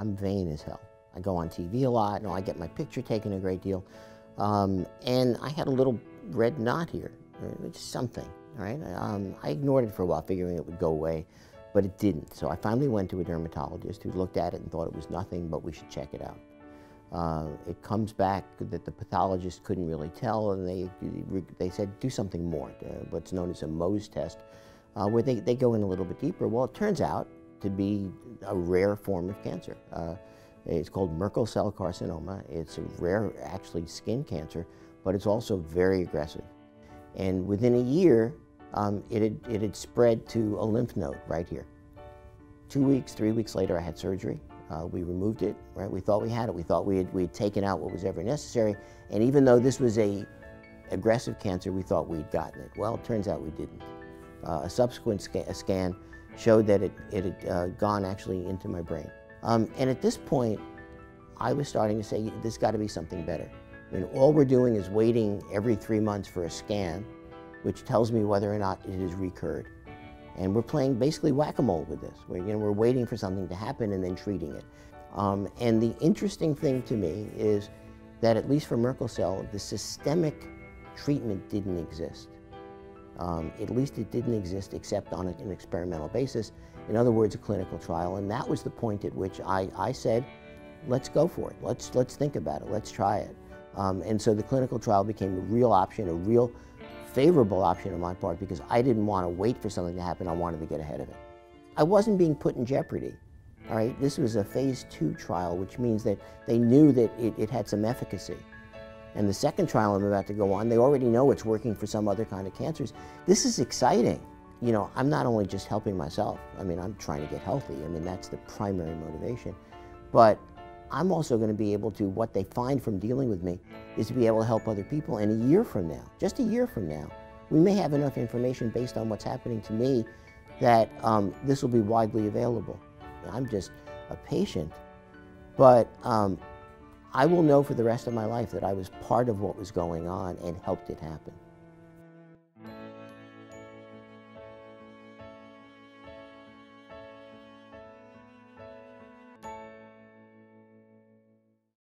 I'm vain as hell. I go on TV a lot, I get my picture taken a great deal. And I had a little red knot here, just something, all right? I ignored it for a while, figuring it would go away, but it didn't. So I finally went to a dermatologist who looked at it and thought it was nothing, but we should check it out. It comes back that the pathologist couldn't really tell, and they said, do something more, what's known as a Mohs test, where they go in a little bit deeper. Well, it turns out to be a rare form of cancer. It's called Merkel cell carcinoma. It's a rare, actually, skin cancer, but it's also very aggressive. And within a year, it had spread to a lymph node right here. 2 weeks, 3 weeks later, I had surgery. We removed it, right? We thought we had it. We thought we had taken out what was ever necessary. And even though this was a aggressive cancer, we thought we'd gotten it. Well, it turns out we didn't. A subsequent scan showed that it had gone actually into my brain. And at this point, I was starting to say, there's got to be something better. I mean, all we're doing is waiting every 3 months for a scan, which tells me whether or not it has recurred. And we're playing basically whack-a-mole with this. We're waiting for something to happen and then treating it. And the interesting thing to me is that, at least for Merkel cell, the systemic treatment didn't exist. At least it didn't exist except on an experimental basis. In other words, a clinical trial. And that was the point at which I said, let's go for it. Let's think about it. Let's try it. And so the clinical trial became a real option, a real favorable option on my part, because I didn't want to wait for something to happen. I wanted to get ahead of it. I wasn't being put in jeopardy. All right, this was a phase 2 trial, which means that they knew that it had some efficacy. And the second trial I'm about to go on, they already know it's working for some other kind of cancers. This is exciting. You know, I'm not only just helping myself. I mean, I'm trying to get healthy. I mean, that's the primary motivation. But I'm also going to be able to, what they find from dealing with me, is to be able to help other people. And a year from now, just a year from now, we may have enough information based on what's happening to me that this will be widely available. I'm just a patient, but I will know for the rest of my life that I was part of what was going on and helped it happen.